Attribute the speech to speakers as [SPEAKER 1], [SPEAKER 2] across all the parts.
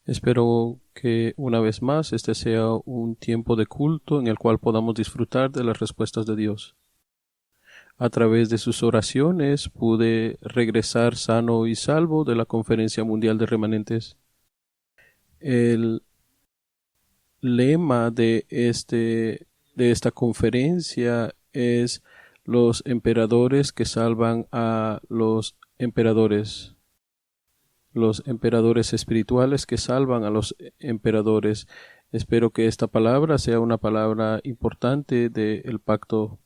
[SPEAKER 1] Espero que una vez más este sea un tiempo de culto en el cual podamos disfrutar de las respuestas de Dios. A través de sus oraciones pude regresar sano y salvo de la Conferencia Mundial de Remanentes. El lema de esta conferencia es los emperadores que salvan a los emperadores espirituales que salvan a los emperadores. Espero que esta palabra sea una palabra importante del pacto.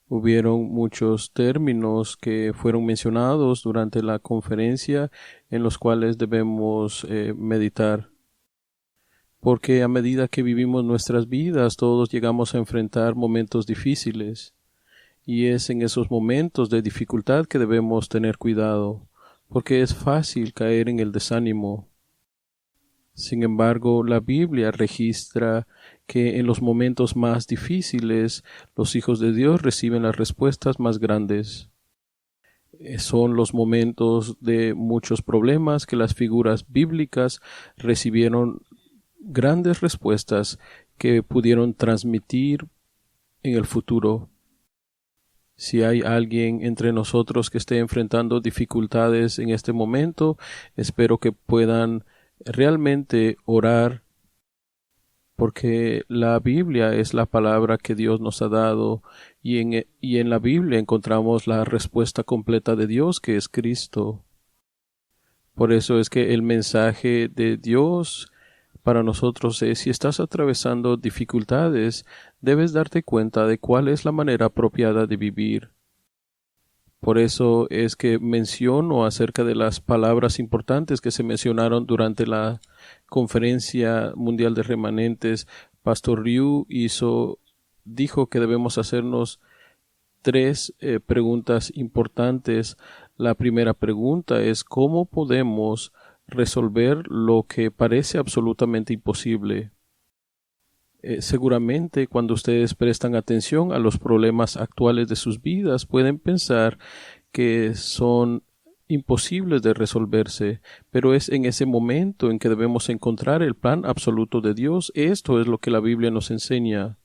[SPEAKER 1] Hubieron muchos términos que fueron mencionados durante la conferencia en los cuales debemos meditar. Porque a medida que vivimos nuestras vidas, todos llegamos a enfrentar momentos difíciles. Y es en esos momentos de dificultad que debemos tener cuidado, porque es fácil caer en el desánimo. Sin embargo, la Biblia registra que en los momentos más difíciles los hijos de Dios reciben las respuestas más grandes. Son los momentos de muchos problemas que las figuras bíblicas recibieron grandes respuestas que pudieron transmitir en el futuro. Si hay alguien entre nosotros que esté enfrentando dificultades en este momento, espero que puedan realmente orar, porque la Biblia es la palabra que Dios nos ha dado y en la Biblia encontramos la respuesta completa de Dios, que es Cristo. Por eso es que el mensaje de Dios para nosotros es: si estás atravesando dificultades, debes darte cuenta de cuál es la manera apropiada de vivir. Por eso es que menciono acerca de las palabras importantes que se mencionaron durante la Conferencia Mundial de Remanentes. Pastor Ryu dijo que debemos hacernos tres preguntas importantes. La primera pregunta es: ¿cómo podemos resolver lo que parece absolutamente imposible? Seguramente cuando ustedes prestan atención a los problemas actuales de sus vidas, pueden pensar que son imposibles de resolverse, pero es en ese momento en que debemos encontrar el plan absoluto de Dios. Esto es lo que la Biblia nos enseña,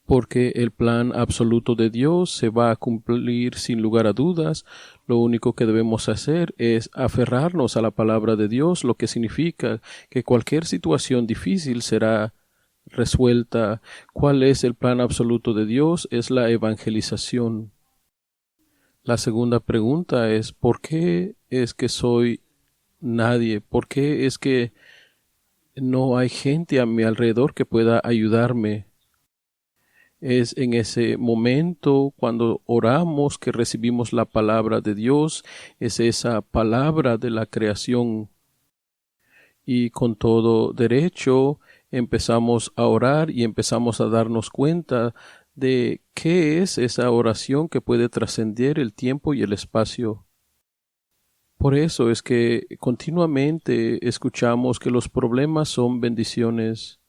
[SPEAKER 1] porque el plan absoluto de Dios se va a cumplir sin lugar a dudas. Lo único que debemos hacer es aferrarnos a la palabra de Dios, lo que significa que cualquier situación difícil será resuelta. ¿Cuál es el plan absoluto de Dios? Es la evangelización. La segunda pregunta es: ¿por qué es que soy nadie? ¿Por qué es que no hay gente a mi alrededor que pueda ayudarme? Es en ese momento cuando oramos que recibimos la palabra de Dios, es esa palabra de la creación. Y con todo derecho empezamos a orar y empezamos a darnos cuenta de qué es esa oración que puede trascender el tiempo y el espacio. Por eso es que continuamente escuchamos que los problemas son bendiciones.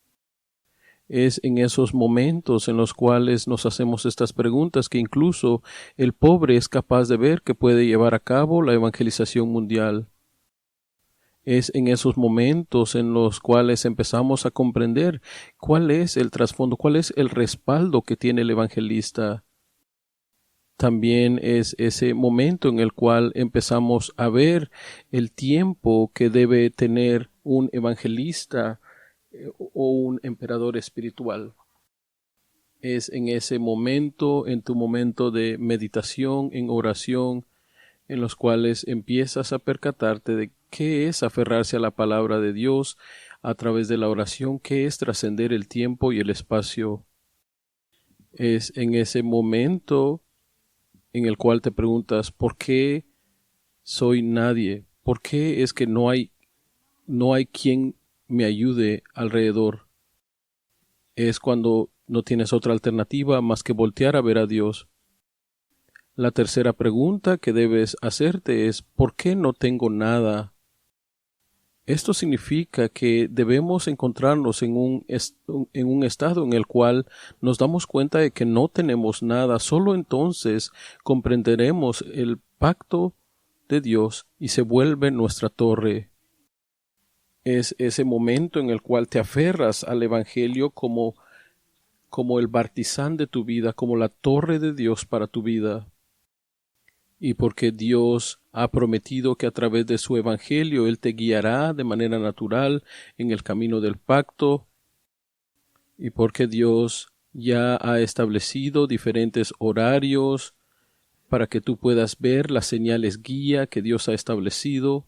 [SPEAKER 1] Es en esos momentos en los cuales nos hacemos estas preguntas que incluso el pobre es capaz de ver que puede llevar a cabo la evangelización mundial. Es en esos momentos en los cuales empezamos a comprender cuál es el trasfondo, cuál es el respaldo que tiene el evangelista. También es ese momento en el cual empezamos a ver el tiempo que debe tener un evangelista o un emperador espiritual. Es en ese momento, en tu momento de meditación, en oración, en los cuales empiezas a percatarte de qué es aferrarse a la palabra de Dios a través de la oración, qué es trascender el tiempo y el espacio. Es en ese momento en el cual te preguntas: ¿por qué soy nadie? ¿Por qué es que no hay quien me ayude alrededor? Es cuando no tienes otra alternativa más que voltear a ver a Dios. La tercera pregunta que debes hacerte es: ¿por qué no tengo nada? Esto significa que debemos encontrarnos en un estado en el cual nos damos cuenta de que no tenemos nada. Solo entonces comprenderemos el pacto de Dios y se vuelve nuestra torre. Es ese momento en el cual te aferras al Evangelio como el bartizán de tu vida, como la torre de Dios para tu vida. Y porque Dios ha prometido que a través de su Evangelio Él te guiará de manera natural en el camino del pacto, y porque Dios ya ha establecido diferentes horarios para que tú puedas ver las señales guía que Dios ha establecido,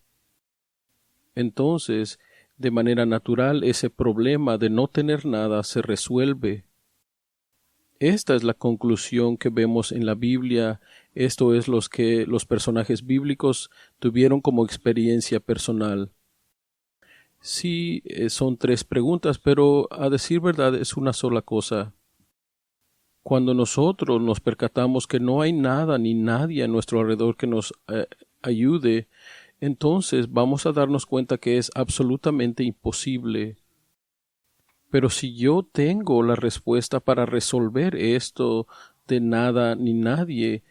[SPEAKER 1] entonces, de manera natural, ese problema de no tener nada se resuelve. Esta es la conclusión que vemos en la Biblia. Esto es lo que los personajes bíblicos tuvieron como experiencia personal. Sí, son 3 preguntas, pero a decir verdad es una sola cosa. Cuando nosotros nos percatamos que no hay nada ni nadie a nuestro alrededor que nos ayude, entonces vamos a darnos cuenta que es absolutamente imposible. Pero si yo tengo la respuesta para resolver esto de nada ni nadie,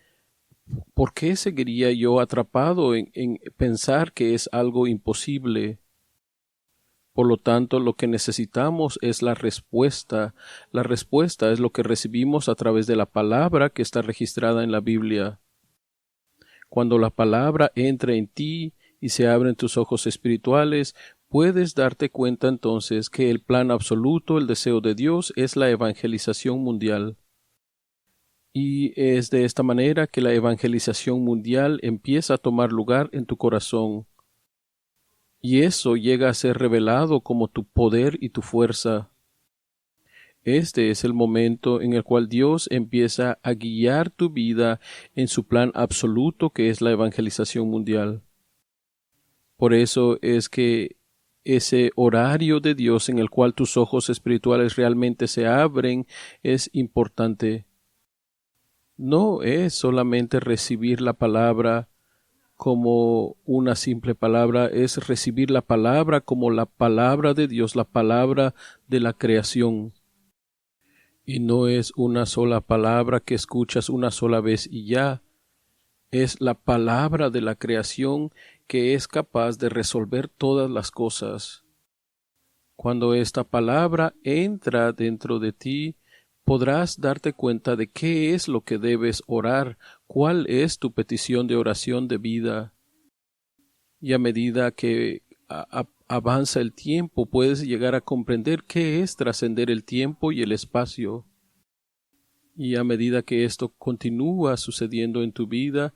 [SPEAKER 1] ¿por qué seguiría yo atrapado en pensar que es algo imposible? Por lo tanto, lo que necesitamos es la respuesta. La respuesta es lo que recibimos a través de la palabra que está registrada en la Biblia. Cuando la palabra entra en ti y se abren tus ojos espirituales, puedes darte cuenta entonces que el plan absoluto, el deseo de Dios, es la evangelización mundial. Y es de esta manera que la evangelización mundial empieza a tomar lugar en tu corazón. Y eso llega a ser revelado como tu poder y tu fuerza. Este es el momento en el cual Dios empieza a guiar tu vida en su plan absoluto que es la evangelización mundial. Por eso es que ese horario de Dios en el cual tus ojos espirituales realmente se abren es importante. No es solamente recibir la palabra como una simple palabra, es recibir la palabra como la palabra de Dios, la palabra de la creación. Y no es una sola palabra que escuchas una sola vez y ya. Es la palabra de la creación que es capaz de resolver todas las cosas. Cuando esta palabra entra dentro de ti, podrás darte cuenta de qué es lo que debes orar, cuál es tu petición de oración de vida. Y a medida que avanza el tiempo, puedes llegar a comprender qué es trascender el tiempo y el espacio. Y a medida que esto continúa sucediendo en tu vida,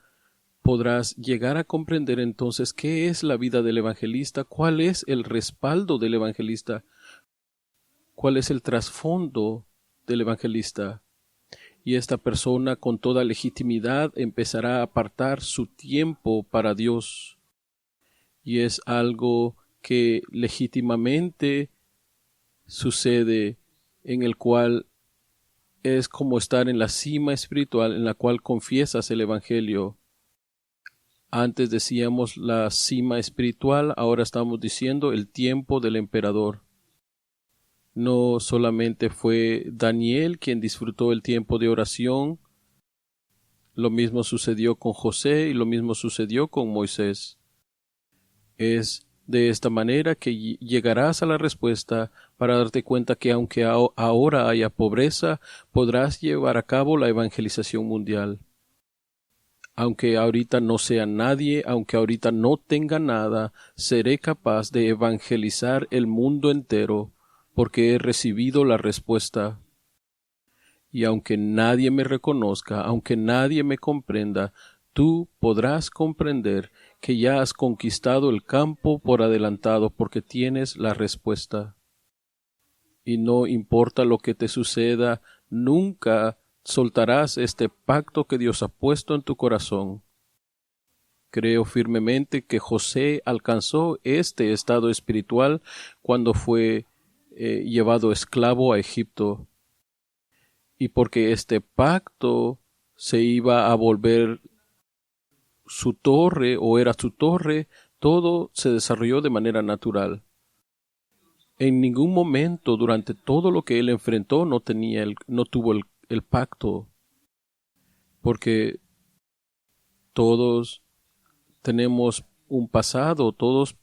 [SPEAKER 1] podrás llegar a comprender entonces qué es la vida del evangelista, cuál es el respaldo del evangelista, cuál es el trasfondo del evangelista. Y esta persona con toda legitimidad empezará a apartar su tiempo para Dios. Y es algo que legítimamente sucede, en el cual es como estar en la cima espiritual en la cual confiesas el evangelio. Antes decíamos la cima espiritual, ahora estamos diciendo el tiempo del emperador. No solamente fue Daniel quien disfrutó el tiempo de oración, lo mismo sucedió con José y lo mismo sucedió con Moisés. Es de esta manera que llegarás a la respuesta para darte cuenta que aunque ahora haya pobreza, podrás llevar a cabo la evangelización mundial. Aunque ahorita no sea nadie, aunque ahorita no tenga nada, seré capaz de evangelizar el mundo entero, porque he recibido la respuesta. Y aunque nadie me reconozca, aunque nadie me comprenda, tú podrás comprender que ya has conquistado el campo por adelantado, porque tienes la respuesta. Y no importa lo que te suceda, nunca soltarás este pacto que Dios ha puesto en tu corazón. Creo firmemente que José alcanzó este estado espiritual cuando fue llevado esclavo a Egipto. Y porque este pacto se iba a volver su torre o era su torre, todo se desarrolló de manera natural. En ningún momento durante todo lo que él enfrentó no tuvo el pacto, porque todos tenemos un pasado, todos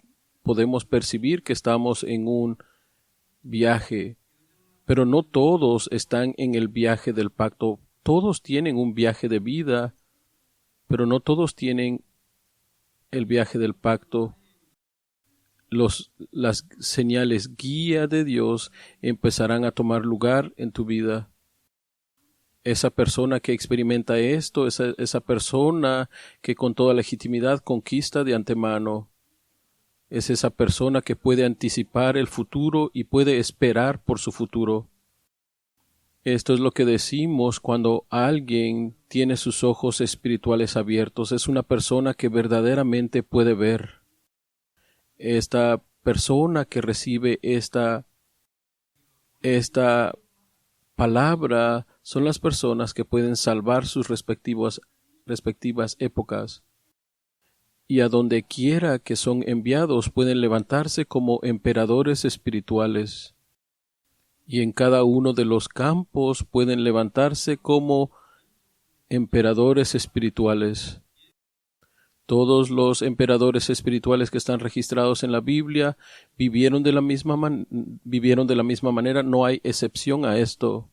[SPEAKER 1] podemos percibir que estamos en un viaje, pero no todos están en el viaje del pacto. Todos tienen un viaje de vida, pero no todos tienen el viaje del pacto. Las señales guía de Dios empezarán a tomar lugar en tu vida. Esa persona que experimenta esto, esa persona que con toda legitimidad conquista de antemano, es esa persona que puede anticipar el futuro y puede esperar por su futuro. Esto es lo que decimos cuando alguien tiene sus ojos espirituales abiertos. Es una persona que verdaderamente puede ver. Esta persona que recibe esta palabra son las personas que pueden salvar sus respectivas épocas. Y a donde quiera que son enviados pueden levantarse como emperadores espirituales. Y en cada uno de los campos pueden levantarse como emperadores espirituales. Todos los emperadores espirituales que están registrados en la Biblia vivieron de la misma manera. No hay excepción a esto.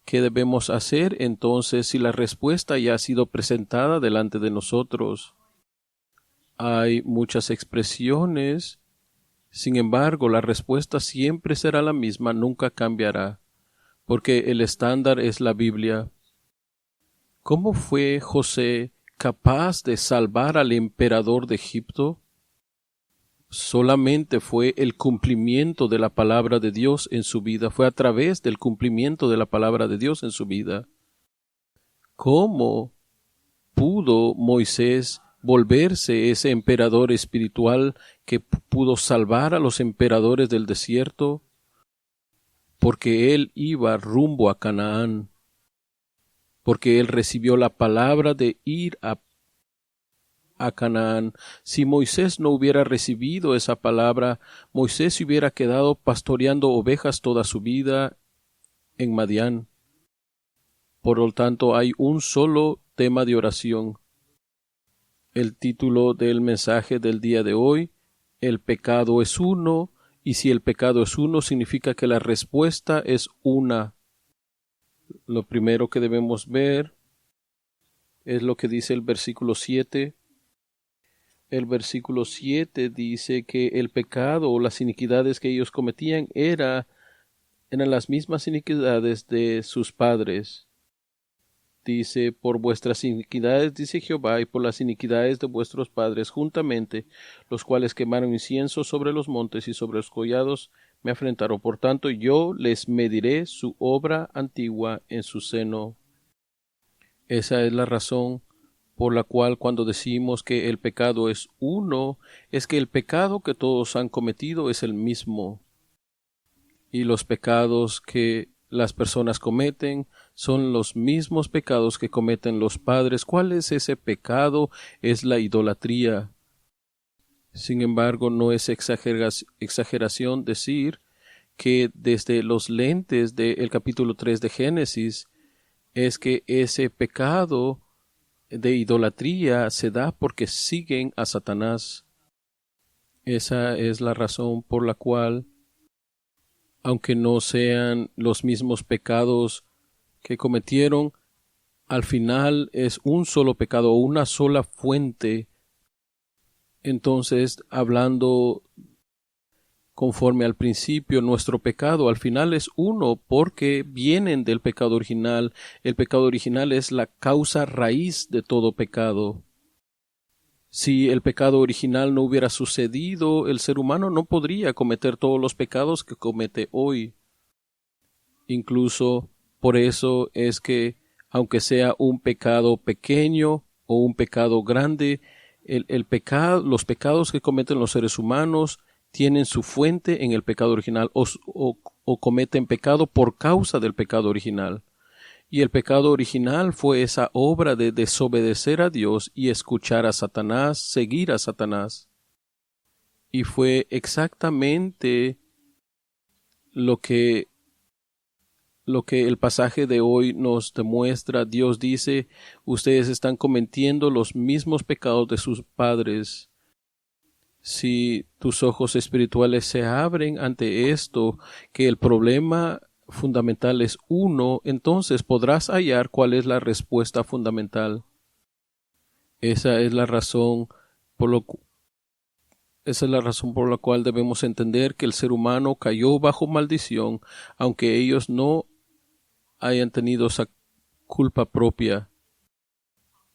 [SPEAKER 1] ¿Qué debemos hacer entonces si la respuesta ya ha sido presentada delante de nosotros? Hay muchas expresiones, sin embargo, la respuesta siempre será la misma, nunca cambiará, porque el estándar es la Biblia. ¿Cómo fue José capaz de salvar al emperador de Egipto? Solamente fue el cumplimiento de la palabra de Dios en su vida, fue a través del cumplimiento de la palabra de Dios en su vida. ¿Cómo pudo Moisés volverse ese emperador espiritual que pudo salvar a los emperadores del desierto? Porque él iba rumbo a Canaán, porque él recibió la palabra de ir a Canaán. Si Moisés no hubiera recibido esa palabra, Moisés se hubiera quedado pastoreando ovejas toda su vida en Madián. Por lo tanto, hay un solo tema de oración. El título del mensaje del día de hoy, el pecado es uno, y si el pecado es uno, significa que la respuesta es una. Lo primero que debemos ver es lo que dice el versículo 7. El versículo 7 dice que el pecado o las iniquidades que ellos cometían eran las mismas iniquidades de sus padres. Dice, por vuestras iniquidades, dice Jehová, y por las iniquidades de vuestros padres juntamente, los cuales quemaron incienso sobre los montes y sobre los collados, me afrentaron. Por tanto, yo les mediré su obra antigua en su seno. Esa es la razón por la cual cuando decimos que el pecado es uno, es que el pecado que todos han cometido es el mismo. Y los pecados que las personas cometen son los mismos pecados que cometen los padres. ¿Cuál es ese pecado? Es la idolatría. Sin embargo, no es exageración decir que desde los lentes del capítulo 3 de Génesis es que ese pecado de idolatría se da porque siguen a Satanás. Esa es la razón por la cual, aunque no sean los mismos pecados que cometieron, al final es un solo pecado, una sola fuente. Entonces, hablando conforme al principio, nuestro pecado al final es uno porque vienen del pecado original. El pecado original es la causa raíz de todo pecado. Si el pecado original no hubiera sucedido, el ser humano no podría cometer todos los pecados que comete hoy. Incluso por eso es que, aunque sea un pecado pequeño o un pecado grande, los pecados que cometen los seres humanos tienen su fuente en el pecado original o cometen pecado por causa del pecado original. Y el pecado original fue esa obra de desobedecer a Dios y escuchar a Satanás, seguir a Satanás. Y fue exactamente lo que el pasaje de hoy nos demuestra. Dios dice, ustedes están cometiendo los mismos pecados de sus padres. Si tus ojos espirituales se abren ante esto, que el problema fundamental es uno, entonces podrás hallar cuál es la respuesta fundamental. Esa es la razón por la cual debemos entender que el ser humano cayó bajo maldición, aunque ellos no hayan tenido esa culpa propia.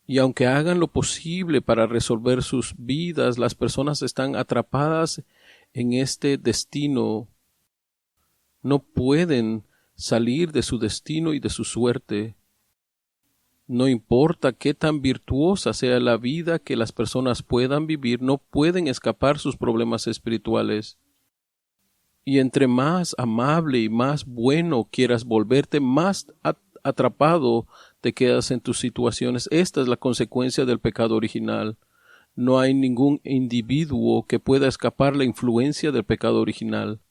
[SPEAKER 1] Y aunque hagan lo posible para resolver sus vidas, las personas están atrapadas en este destino. No pueden salir de su destino y de su suerte. No importa qué tan virtuosa sea la vida que las personas puedan vivir, no pueden escapar sus problemas espirituales. Y entre más amable y más bueno quieras volverte, más atrapado te quedas en tus situaciones. Esta es la consecuencia del pecado original. No hay ningún individuo que pueda escapar la influencia del pecado original.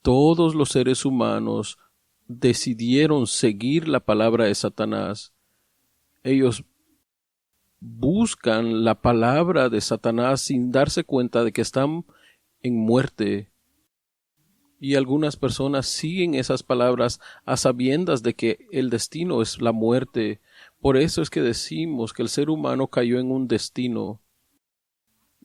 [SPEAKER 1] Todos los seres humanos decidieron seguir la palabra de Satanás. Ellos buscan la palabra de Satanás sin darse cuenta de que están en muerte. Y algunas personas siguen esas palabras a sabiendas de que el destino es la muerte. Por eso es que decimos que el ser humano cayó en un destino.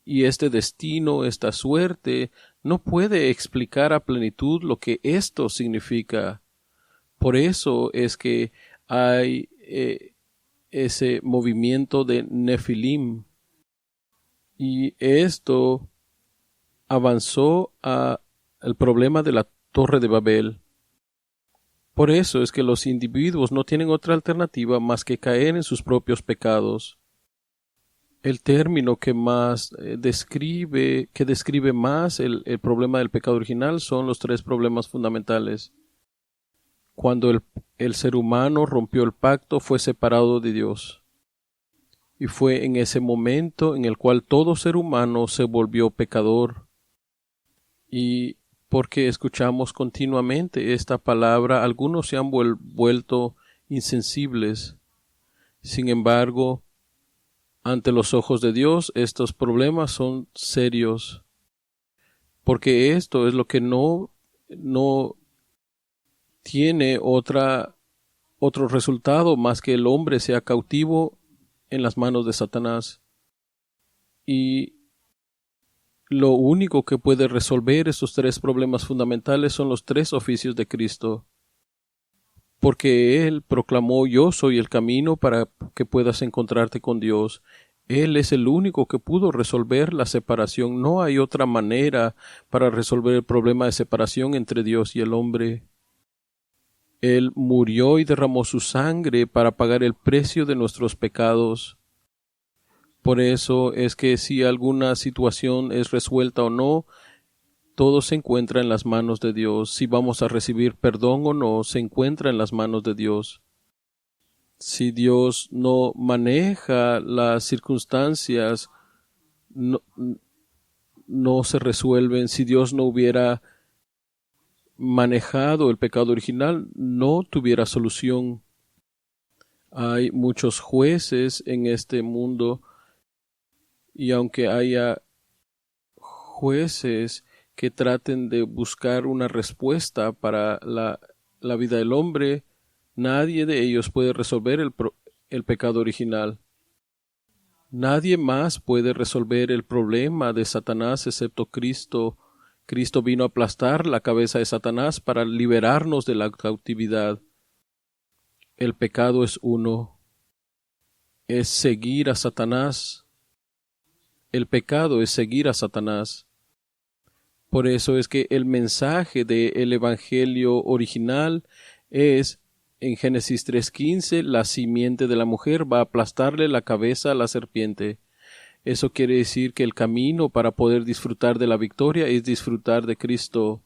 [SPEAKER 1] Y este destino, esta suerte, no puede explicar a plenitud lo que esto significa. Por eso es que hay ese movimiento de Nefilim. Y esto avanzó a el problema de la Torre de Babel. Por eso es que los individuos no tienen otra alternativa más que caer en sus propios pecados. El término que más describe más el problema del pecado original son los tres problemas fundamentales. Cuando el ser humano rompió el pacto, fue separado de Dios. Y fue en ese momento en el cual todo ser humano se volvió pecador. Y porque escuchamos continuamente esta palabra, algunos se han vuelto insensibles. Sin embargo, ante los ojos de Dios, estos problemas son serios, porque esto es lo que no tiene otro resultado más que el hombre sea cautivo en las manos de Satanás. Y lo único que puede resolver estos tres problemas fundamentales son los tres oficios de Cristo, porque Él proclamó: yo soy el camino para que puedas encontrarte con Dios. Él es el único que pudo resolver la separación. No hay otra manera para resolver el problema de separación entre Dios y el hombre. Él murió y derramó su sangre para pagar el precio de nuestros pecados. Por eso es que si alguna situación es resuelta o no, todo se encuentra en las manos de Dios. Si vamos a recibir perdón o no, se encuentra en las manos de Dios. Si Dios no maneja las circunstancias, no se resuelven. Si Dios no hubiera manejado el pecado original, no tuviera solución. Hay muchos jueces en este mundo, y aunque haya jueces que traten de buscar una respuesta para la vida del hombre, nadie de ellos puede resolver el pecado original. Nadie más puede resolver el problema de Satanás excepto Cristo. Cristo vino a aplastar la cabeza de Satanás para liberarnos de la cautividad. El pecado es uno. Es seguir a Satanás. El pecado es seguir a Satanás. Por eso es que el mensaje del Evangelio original es, en Génesis 3:15, la simiente de la mujer va a aplastarle la cabeza a la serpiente. Eso quiere decir que el camino para poder disfrutar de la victoria es disfrutar de Cristo.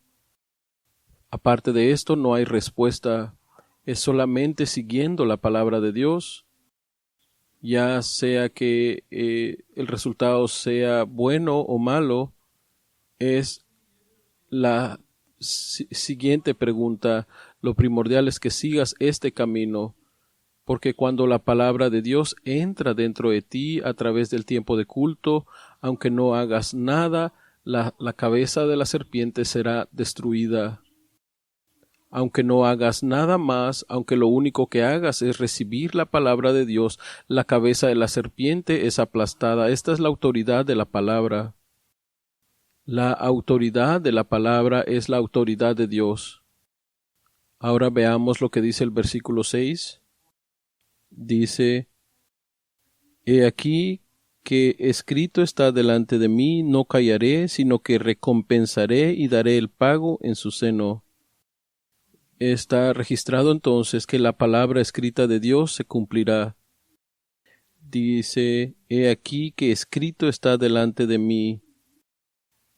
[SPEAKER 1] Aparte de esto, no hay respuesta. Es solamente siguiendo la palabra de Dios, ya sea que el resultado sea bueno o malo. Es la siguiente pregunta. Lo primordial es que sigas este camino, porque cuando la palabra de Dios entra dentro de ti a través del tiempo de culto, aunque no hagas nada, la cabeza de la serpiente será destruida. Aunque no hagas nada más, aunque lo único que hagas es recibir la palabra de Dios, la cabeza de la serpiente es aplastada. Esta es la autoridad de la palabra. La autoridad de la palabra es la autoridad de Dios. Ahora veamos lo que dice el versículo 6. Dice: He aquí que escrito está delante de mí, no callaré, sino que recompensaré y daré el pago en su seno. Está registrado entonces que la palabra escrita de Dios se cumplirá. Dice: He aquí que escrito está delante de mí.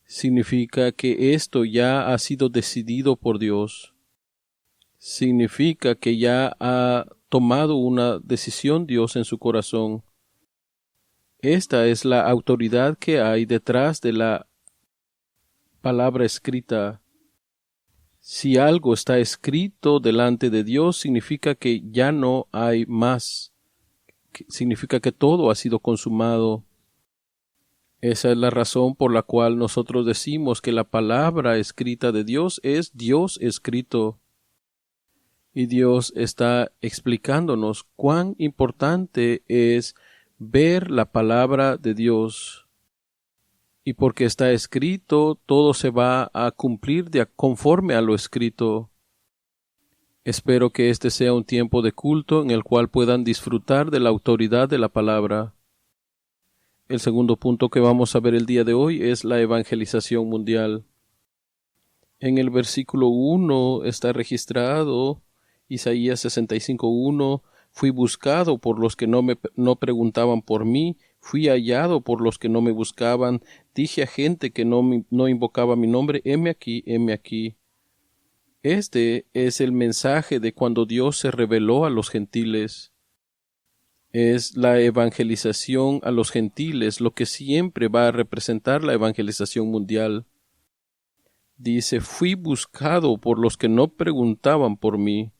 [SPEAKER 1] Significa que esto ya ha sido decidido por Dios. Significa que ya ha tomado una decisión Dios en su corazón. Esta es la autoridad que hay detrás de la palabra escrita. Si algo está escrito delante de Dios, significa que ya no hay más. Significa que todo ha sido consumado. Esa es la razón por la cual nosotros decimos que la palabra escrita de Dios es Dios escrito. Y Dios está explicándonos cuán importante es ver la palabra de Dios. Y porque está escrito, todo se va a cumplir conforme a lo escrito. Espero que este sea un tiempo de culto en el cual puedan disfrutar de la autoridad de la palabra. El segundo punto que vamos a ver el día de hoy es la evangelización mundial. En el versículo 1 está registrado Isaías 65:1: Fui buscado por los que no preguntaban por mí, fui hallado por los que no me buscaban, dije a gente que no invocaba mi nombre, heme aquí, heme aquí. Este es el mensaje de cuando Dios se reveló a los gentiles. Es la evangelización a los gentiles lo que siempre va a representar la evangelización mundial. Dice: fui buscado por los que no preguntaban por mí.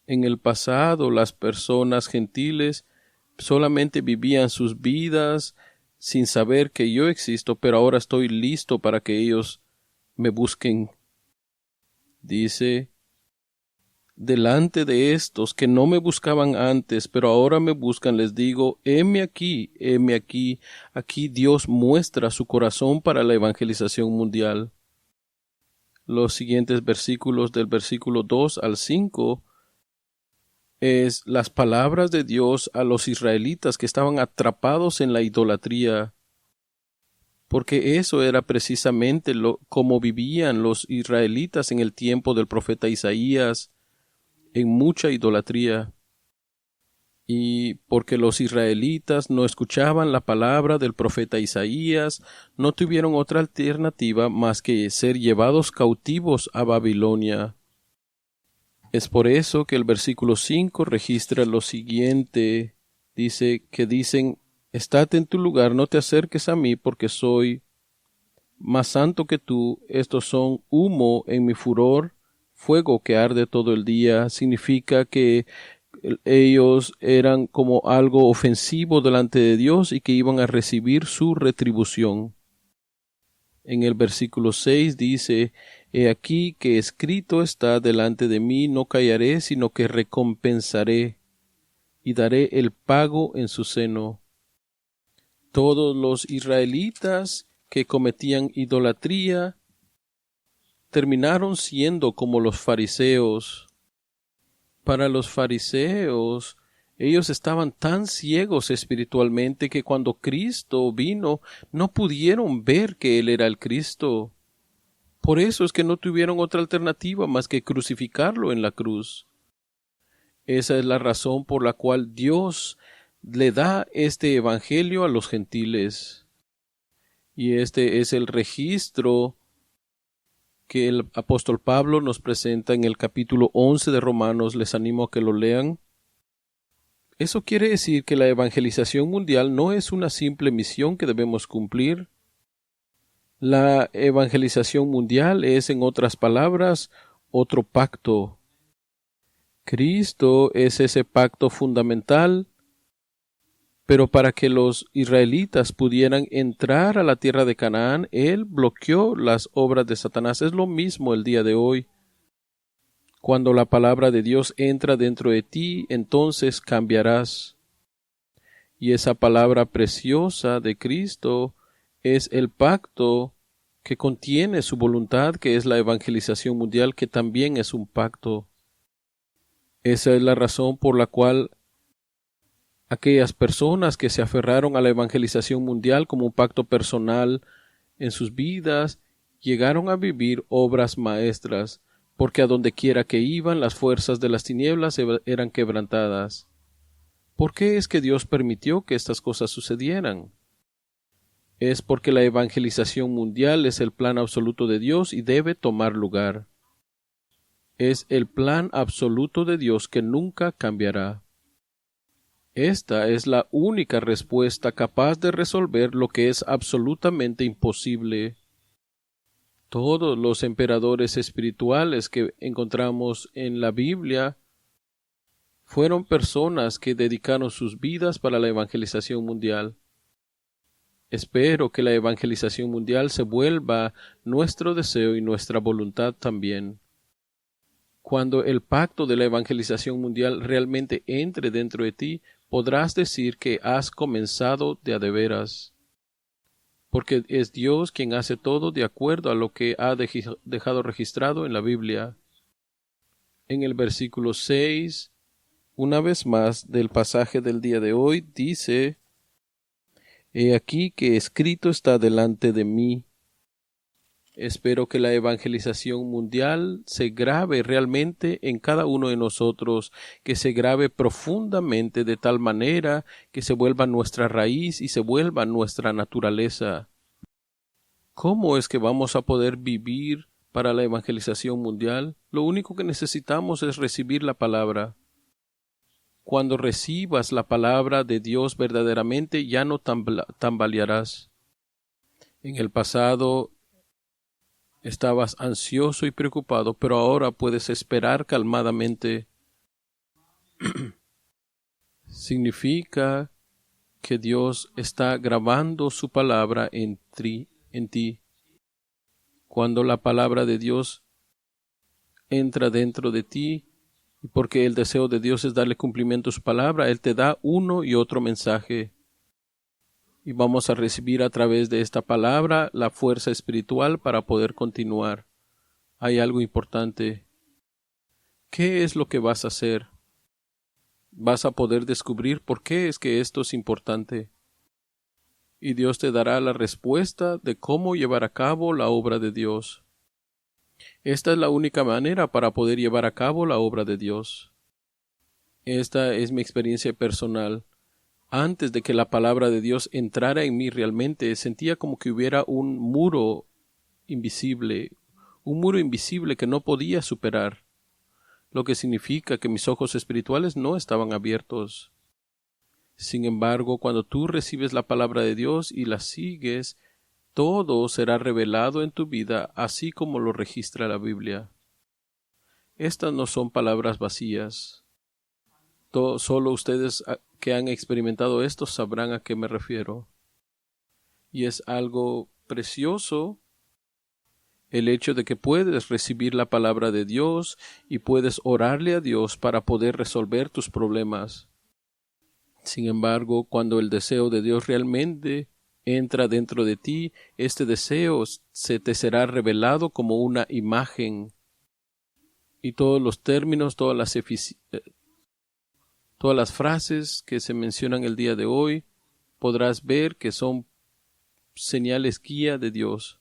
[SPEAKER 1] En el pasado, las personas gentiles solamente vivían sus vidas sin saber que yo existo, pero ahora estoy listo para que ellos me busquen. Dice: delante de estos que no me buscaban antes, pero ahora me buscan, les digo, heme aquí, heme aquí. Aquí Dios muestra su corazón para la evangelización mundial. Los siguientes versículos, del versículo 2 al 5, es las palabras de Dios a los israelitas que estaban atrapados en la idolatría, porque eso era precisamente como vivían los israelitas en el tiempo del profeta Isaías, en mucha idolatría. Y porque los israelitas no escuchaban la palabra del profeta Isaías, no tuvieron otra alternativa más que ser llevados cautivos a Babilonia. Es por eso que el versículo 5 registra lo siguiente. Dicen: estate en tu lugar, no te acerques a mí, porque soy más santo que tú. Estos son humo en mi furor, fuego que arde todo el día. Significa que ellos eran como algo ofensivo delante de Dios y que iban a recibir su retribución. En el versículo 6 dice: he aquí que escrito está delante de mí, no callaré, sino que recompensaré y daré el pago en su seno. Todos los israelitas que cometían idolatría terminaron siendo como los fariseos. Para los fariseos, ellos estaban tan ciegos espiritualmente que cuando Cristo vino, no pudieron ver que Él era el Cristo. Por eso es que no tuvieron otra alternativa más que crucificarlo en la cruz. Esa es la razón por la cual Dios le da este evangelio a los gentiles. Y este es el registro que el apóstol Pablo nos presenta en el capítulo 11 de Romanos. Les animo a que lo lean. Eso quiere decir que la evangelización mundial no es una simple misión que debemos cumplir. La evangelización mundial es, en otras palabras, otro pacto. Cristo es ese pacto fundamental Pero para que los israelitas pudieran entrar a la tierra de Canaán, Él bloqueó las obras de Satanás. Es lo mismo el día de hoy. Cuando la palabra de Dios entra dentro de ti, entonces cambiarás. Y esa palabra preciosa de Cristo es el pacto que contiene su voluntad, que es la evangelización mundial, que también es un pacto. Esa es la razón por la cual aquellas personas que se aferraron a la evangelización mundial como un pacto personal en sus vidas, llegaron a vivir obras maestras, porque a donde quiera que iban, las fuerzas de las tinieblas eran quebrantadas. ¿Por qué es que Dios permitió que estas cosas sucedieran? Es porque la evangelización mundial es el plan absoluto de Dios y debe tomar lugar. Es el plan absoluto de Dios que nunca cambiará. Esta es la única respuesta capaz de resolver lo que es absolutamente imposible. Todos los emperadores espirituales que encontramos en la Biblia fueron personas que dedicaron sus vidas para la evangelización mundial. Espero que la evangelización mundial se vuelva nuestro deseo y nuestra voluntad también. Cuando el pacto de la evangelización mundial realmente entre dentro de ti, podrás decir que has comenzado de a de veras, porque es Dios quien hace todo de acuerdo a lo que ha dejado registrado en la Biblia. En el versículo 6, una vez más del pasaje del día de hoy, dice: He aquí que escrito está delante de mí. Espero que la evangelización mundial se grabe realmente en cada uno de nosotros, que se grabe profundamente de tal manera que se vuelva nuestra raíz y se vuelva nuestra naturaleza. ¿Cómo es que vamos a poder vivir para la evangelización mundial? Lo único que necesitamos es recibir la palabra. Cuando recibas la palabra de Dios verdaderamente, ya no tambalearás. En el pasado estabas ansioso y preocupado, pero ahora puedes esperar calmadamente. Significa que Dios está grabando su palabra en ti. Cuando la palabra de Dios entra dentro de ti, y porque el deseo de Dios es darle cumplimiento a su palabra, Él te da uno y otro mensaje. Y vamos a recibir a través de esta palabra la fuerza espiritual para poder continuar. Hay algo importante. ¿Qué es lo que vas a hacer? Vas a poder descubrir por qué es que esto es importante. Y Dios te dará la respuesta de cómo llevar a cabo la obra de Dios. Esta es la única manera para poder llevar a cabo la obra de Dios. Esta es mi experiencia personal. Antes de que la palabra de Dios entrara en mí realmente, sentía como que hubiera un muro invisible que no podía superar, lo que significa que mis ojos espirituales no estaban abiertos. Sin embargo, cuando tú recibes la palabra de Dios y la sigues, todo será revelado en tu vida, así como lo registra la Biblia. Estas no son palabras vacías. Solo ustedes que han experimentado esto sabrán a qué me refiero. Y es algo precioso el hecho de que puedes recibir la palabra de Dios y puedes orarle a Dios para poder resolver tus problemas. Sin embargo, cuando el deseo de Dios realmente entra dentro de ti, este deseo se te será revelado como una imagen. Y todos los términos, todas las frases que se mencionan el día de hoy, podrás ver que son señales guía de Dios.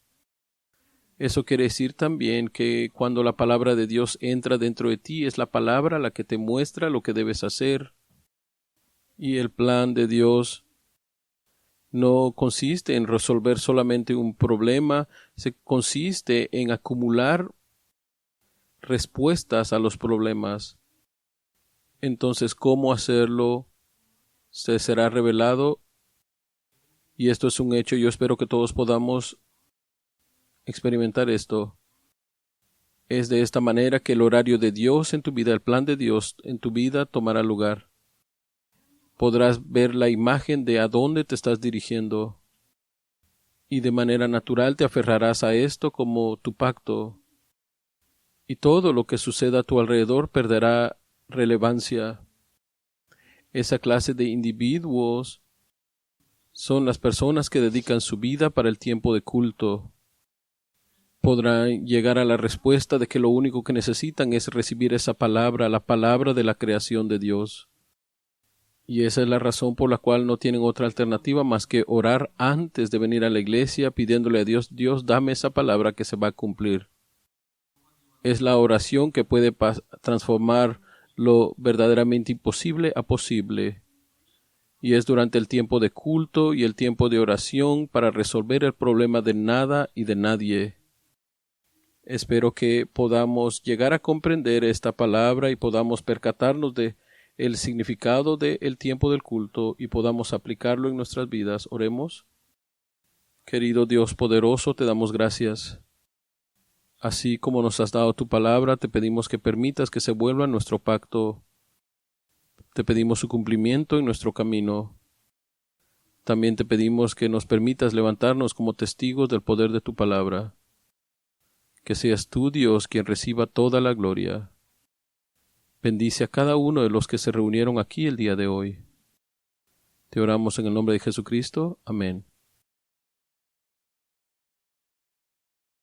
[SPEAKER 1] Eso quiere decir también que cuando la palabra de Dios entra dentro de ti, es la palabra la que te muestra lo que debes hacer. Y el plan de Dios no consiste en resolver solamente un problema, consiste en acumular respuestas a los problemas. Entonces, ¿cómo hacerlo? Se será revelado. Y esto es un hecho. Yo espero que todos podamos experimentar esto. Es de esta manera que el horario de Dios en tu vida, el plan de Dios en tu vida tomará lugar. podrás ver la imagen de a dónde te estás dirigiendo y de manera natural te aferrarás a esto como tu pacto y todo lo que suceda a tu alrededor perderá relevancia. Esa clase de individuos son las personas que dedican su vida para el tiempo de culto. Podrán llegar a la respuesta de que lo único que necesitan es recibir esa palabra, la palabra de la creación de Dios. Y esa es la razón por la cual no tienen otra alternativa más que orar antes de venir a la iglesia pidiéndole a Dios, Dios, dame esa palabra que se va a cumplir. Es la oración que puede transformar lo verdaderamente imposible a posible. Y es durante el tiempo de culto y el tiempo de oración para resolver el problema de nada y de nadie. Espero que podamos llegar a comprender esta palabra y podamos percatarnos de el significado del tiempo del culto y podamos aplicarlo en nuestras vidas. Oremos. Querido Dios poderoso, te damos gracias. Así como nos has dado tu palabra, te pedimos que permitas que se vuelva nuestro pacto. Te pedimos su cumplimiento en nuestro camino. También te pedimos que nos permitas levantarnos como testigos del poder de tu palabra. Que seas tú, Dios, quien reciba toda la gloria. Bendice a cada uno de los que se reunieron aquí el día de hoy. Te oramos en el nombre de Jesucristo. Amén.